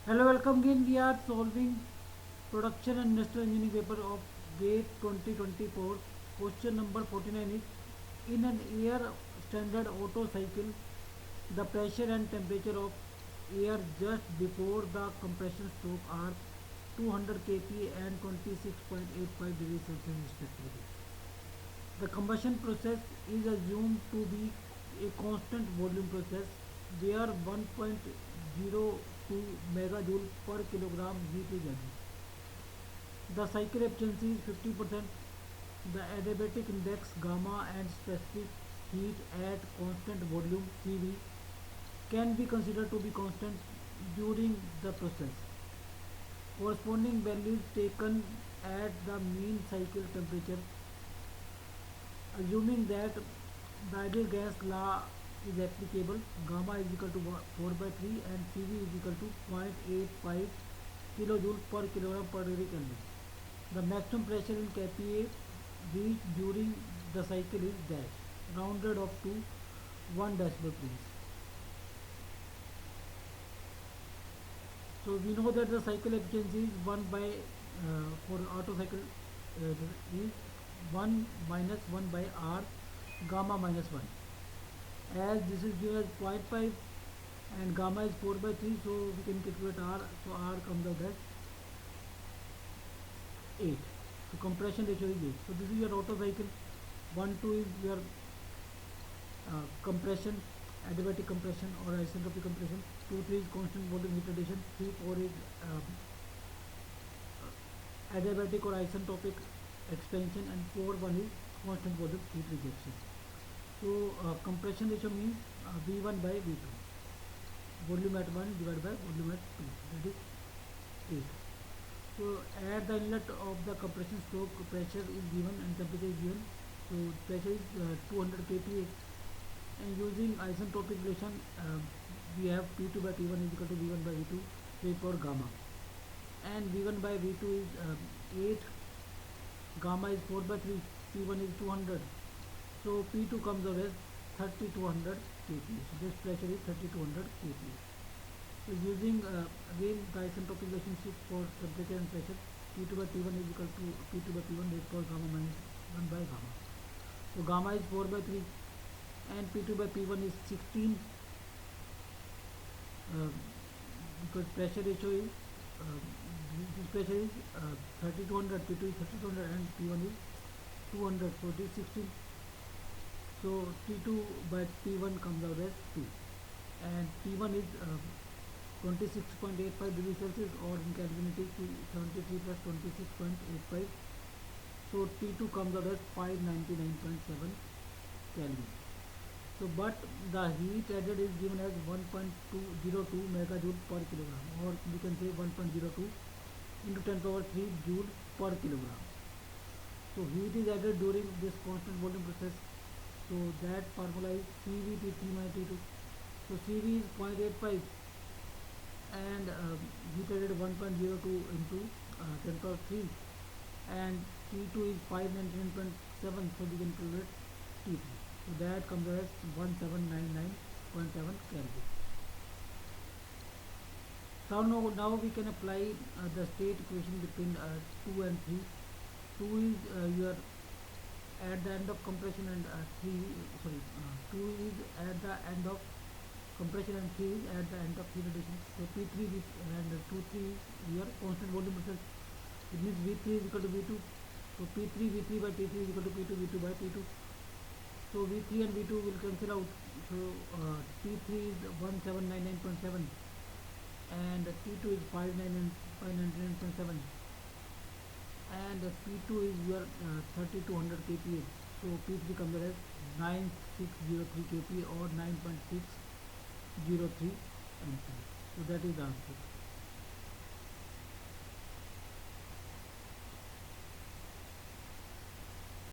Hello, welcome again. We are solving production and industrial engineering paper of GATE 2024. Question number 49 is in an air standard Otto cycle, the pressure and temperature of air just before the compression stroke are 200 kPa and 26.85 degrees Celsius respectively. The combustion process is assumed to be a constant volume process where 1.02 megajoule per kilogram heat is added. The cycle efficiency is 50%. The adiabatic index gamma and specific heat at constant volume CV can be considered to be constant during the process. Corresponding values taken at the mean cycle temperature. Assuming that the ideal gas law is applicable, gamma is equal to 4 by 3 and CV is equal to 0.85 kilojoule per kilogram per degree Kelvin. The maximum pressure in kPa reached during the cycle is dash, rounded up to 1 decimal please. So we know that the cycle efficiency is 1 by for Otto cycle is 1 minus 1 by R gamma minus 1. As this is given as 0.5 and gamma is 4 by 3, so we can calculate R. So R comes out as 8. So compression ratio is 8. So this is your Otto cycle. 1, 2 is your compression, adiabatic compression or isentropic compression. 2, 3 is constant volume heat addition. 3, 4 is adiabatic or isentropic expansion, and 4, 1 is constant volume heat rejection. So compression ratio means V1 by V2. Volume at 1 divided by volume at 2, that is 8. So at the inlet of the compression stroke, pressure is given and temperature is given. So pressure is 200 kPa, and using isentropic relation we have P2 by P1 is equal to V1 by V2 raised power gamma, and V1 by V2 is 8, gamma is 4 by 3, P1 is 200. So P2 comes out as 3200 kPa. So this pressure is 3200 kPa. So using again the isentropic relationship for temperature and pressure, P2 by P1 is equal to P2 by P1 raised power gamma minus 1 by gamma. So gamma is 4 by 3 and P2 by P1 is 16 because pressure ratio is this pressure is 3200, P2 is 3200 and P1 is 200, so it is 16. So T2 by P1 comes out as 2 and P1 is 26.85 degrees Celsius, or in Kelvin it is 73 plus 26.85. So T2 comes out as 599.7 Kelvin. So but the heat added is given as 1.202 megajoule per kilogram, or we can say 1.02 into 10 power 3 joule per kilogram. So heat is added during this constant volume process. So that formula is CV T3 minus T2. So CV is 0.85 and heat added 1.02 into 10 power 3, and T2 is 599.7, so we can calculate T3. So that comes as 1799.7 Kelvin. So now we can apply the state equation between 2 and 3. 2 is your at the end of compression, and 2 is at the end of compression and 3 is at the end of heat addition. So P3 and 2, 3 is your constant volume process. It means V3 is equal to V2. So P3 V3 by T3 is equal to P2 V2 by T2. So V3 and V2 will cancel out. So T3 is 1799.7 and T2 is 599.7, and P2 is your 3200 kPa. So P3 comes out as 9603 kPa or 9.603 MPa. So that is the answer.